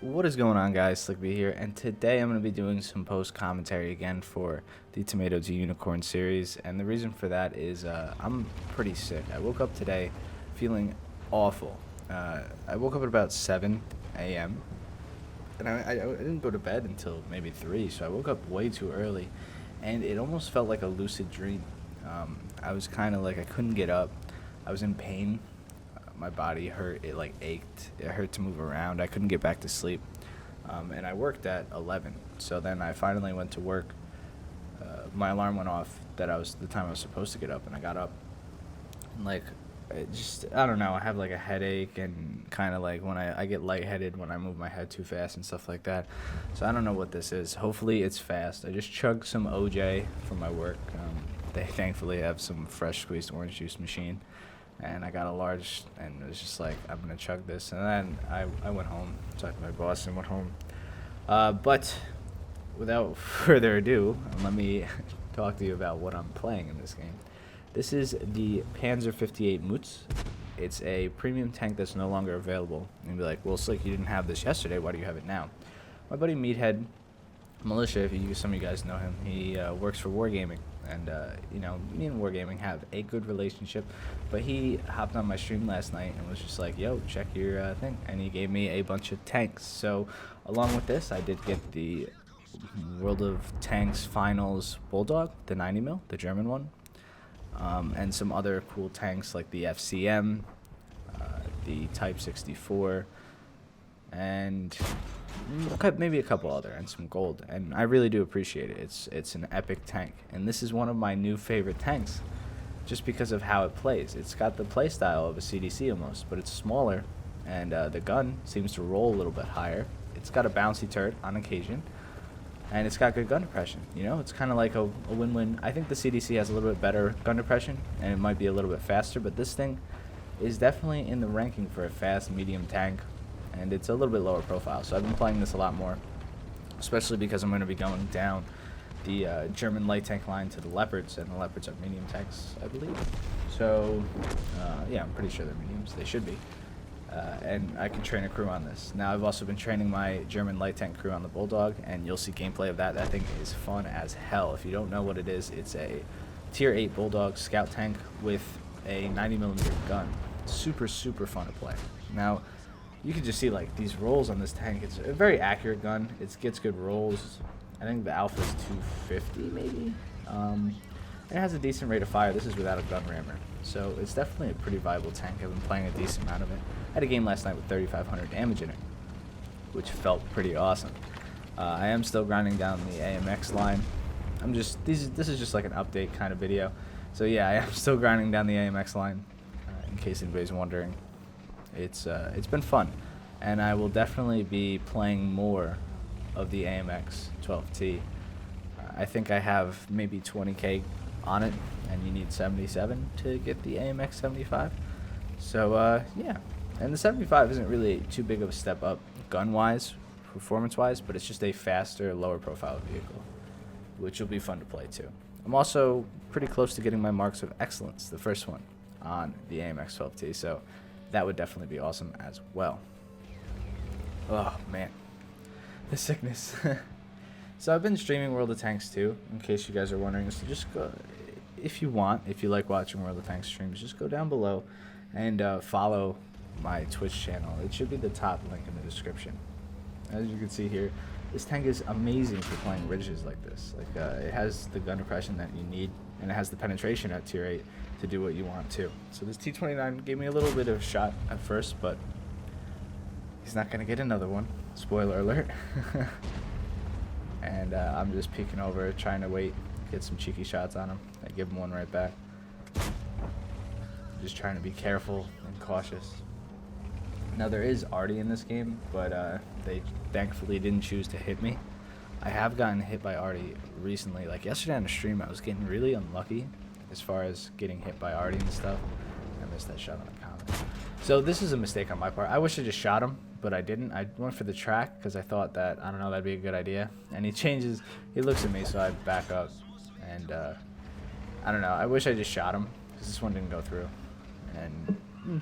What is going on, guys? Slickby here, and today I'm going to be doing some post commentary again for the Tomato to Unicorn series. And the reason for that is I'm pretty sick. I woke up today feeling awful. I woke up at about 7 a.m. and I didn't go to bed until maybe 3, so I woke up way too early, and it almost felt like a lucid dream. I was kind of like I couldn't get up. I was in pain. My body hurt. It like ached. It hurt to move around. I couldn't get back to sleep. And I worked at 11. So then I finally went to work. My alarm went off the time I was supposed to get up, and I got up. And like, I don't know. I have like a headache, and kind of like when I get lightheaded when I move my head too fast and stuff like that. So I don't know what this is. Hopefully it's fast. I just chugged some OJ from my work. They thankfully have some fresh squeezed orange juice machine. And I got a large, and it was just like, I'm going to chug this. And then I went home, talked to my boss, and went home. But without further ado, let me talk to you about what I'm playing in this game. This is the Pz.58 Mutz. It's a premium tank that's no longer available. And you'll be like, well, Slick, you didn't have this yesterday. Why do you have it now? My buddy Meathead Militia, if some of you guys know him, he works for Wargaming. And, me and Wargaming have a good relationship. But he hopped on my stream last night and was just like, yo, check your thing. And he gave me a bunch of tanks. So along with this, I did get the World of Tanks Finals Bulldog, the 90mm, the German one. And some other cool tanks like the FCM, the Type 64, and maybe a couple other, and some gold. And I really do appreciate it. It's an epic tank, and this is one of my new favorite tanks just because of how it plays. It's got the play style of a CDC almost, but it's smaller, and the gun seems to roll a little bit higher. It's got a bouncy turret on occasion, and it's got good gun depression. It's kind of like a win-win. I think the CDC has a little bit better gun depression, and it might be a little bit faster, but this thing is definitely in the ranking for a fast medium tank. And it's a little bit lower profile, so I've been playing this a lot more, especially because I'm going to be going down the German light tank line to the Leopards, and the Leopards are medium tanks, I believe. So, yeah, I'm pretty sure they're mediums. They should be. And I can train a crew on this. Now, I've also been training my German light tank crew on the Bulldog, and you'll see gameplay of that. That thing is fun as hell. If you don't know what it is, it's a Tier 8 Bulldog scout tank with a 90mm gun. Super, super fun to play. Now, you can just see like these rolls on this tank. It's a very accurate gun. It gets good rolls. I think the alpha is 250 maybe. It has a decent rate of fire. This is without a gun rammer, so it's definitely a pretty viable tank. I've been playing a decent amount of it. I had a game last night with 3,500 damage in it, which felt pretty awesome. I am still grinding down the AMX line. This is just like an update kind of video. So yeah, I am still grinding down the AMX line. In case anybody's wondering. It's been fun, and I will definitely be playing more of the AMX 12T. I think I have maybe 20k on it, and you need 77 to get the AMX 75. So yeah, and the 75 isn't really too big of a step up gun-wise, performance-wise, but it's just a faster, lower-profile vehicle, which will be fun to play too. I'm also pretty close to getting my Marks of Excellence, the first one, on the AMX 12T, so that would definitely be awesome as well. Oh, man. The sickness. So I've been streaming World of Tanks too, in case you guys are wondering. So just go, if you like watching World of Tanks streams, just go down below and follow my Twitch channel. It should be the top link in the description. As you can see here, this tank is amazing for playing ridges like this. It has the gun depression that you need, and it has the penetration at tier 8 to do what you want to. So this T29 gave me a little bit of a shot at first, but he's not going to get another one. Spoiler alert. And I'm just peeking over, trying to wait, get some cheeky shots on him. I give him one right back. Just trying to be careful and cautious. Now there is Artie in this game, but they thankfully didn't choose to hit me. I have gotten hit by Artie recently. Like yesterday on the stream, I was getting really unlucky as far as getting hit by Artie and stuff. And missed that shot on the comment. So this is a mistake on my part. I wish I just shot him, but I didn't. I went for the track because I thought that, I don't know, that'd be a good idea. And he changes, he looks at me, so I back up. And I don't know, I wish I just shot him because this one didn't go through. And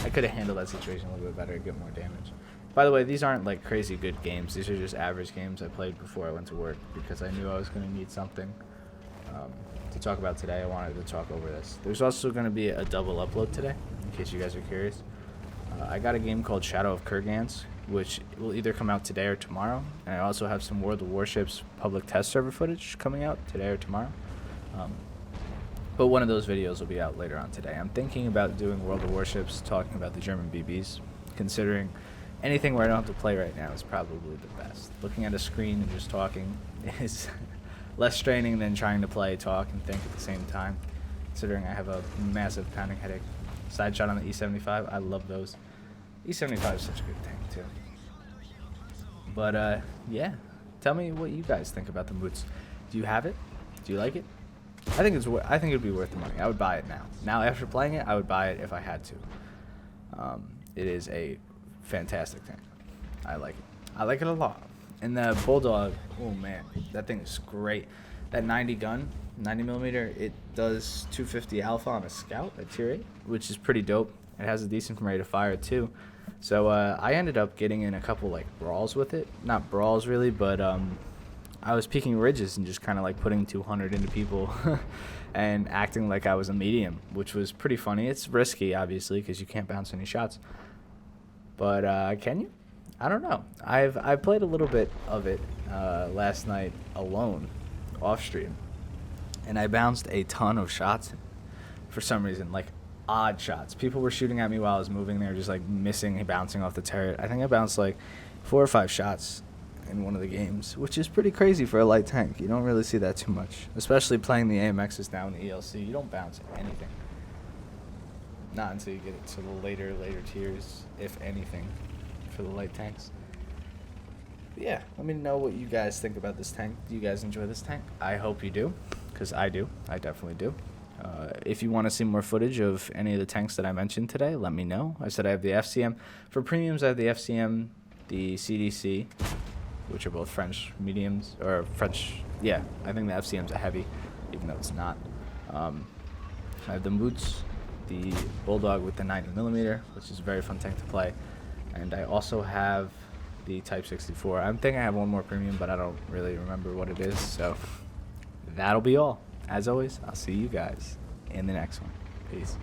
I could have handled that situation a little bit better, get more damage. By the way, these aren't like crazy good games. These are just average games I played before I went to work because I knew I was going to need something to talk about today. I wanted to talk over this. There's also going to be a double upload today, in case you guys are curious. I got a game called Shadow of Kurgans, which will either come out today or tomorrow. And I also have some World of Warships public test server footage coming out today or tomorrow. But one of those videos will be out later on today. I'm thinking about doing World of Warships, talking about the German BBs, considering anything where I don't have to play right now is probably the best. Looking at a screen and just talking is less straining than trying to play, talk, and think at the same time, considering I have a massive pounding headache. Side shot on the E75, I love those. E75 is such a good tank, too. But, yeah, tell me what you guys think about the Mutz. Do you have it? Do you like it? I think it'd be worth the money. I would buy it now. Now, after playing it, I would buy it if I had to. It is a fantastic tank. I like it. I like it a lot. And the Bulldog, oh man, that thing is great. That 90 gun, 90 millimeter, it does 250 alpha on a scout at tier 8, which is pretty dope. It has a decent rate of fire too. So I ended up getting in a couple like brawls with it. Not brawls really, but I was peeking ridges and just kind of like putting 200 into people and acting like I was a medium, which was pretty funny. It's risky, obviously, because you can't bounce any shots. But can you? I don't know. I played a little bit of it last night alone, off stream, and I bounced a ton of shots for some reason, like odd shots. People were shooting at me while I was moving. They were just like missing and bouncing off the turret. I think I bounced like 4 or 5 shots in one of the games, which is pretty crazy for a light tank. You don't really see that too much, especially playing the AMXs now in the ELC. You don't bounce anything. Not until you get it to the later tiers, if anything, for the light tanks. But yeah, let me know what you guys think about this tank. Do you guys enjoy this tank? I hope you do, because I do. I definitely do. If you want to see more footage of any of the tanks that I mentioned today, let me know. I said I have the FCM. For premiums, I have the FCM, the CDC, which are both French mediums, or French, yeah, I think the FCM's a heavy, even though it's not. I have the Mutz, the Bulldog with the 90 millimeter, which is a very fun tank to play. And I also have the Type 64. I'm thinking I have one more premium, but I don't really remember what it is. So that'll be all. As always, I'll see you guys in the next one. Peace.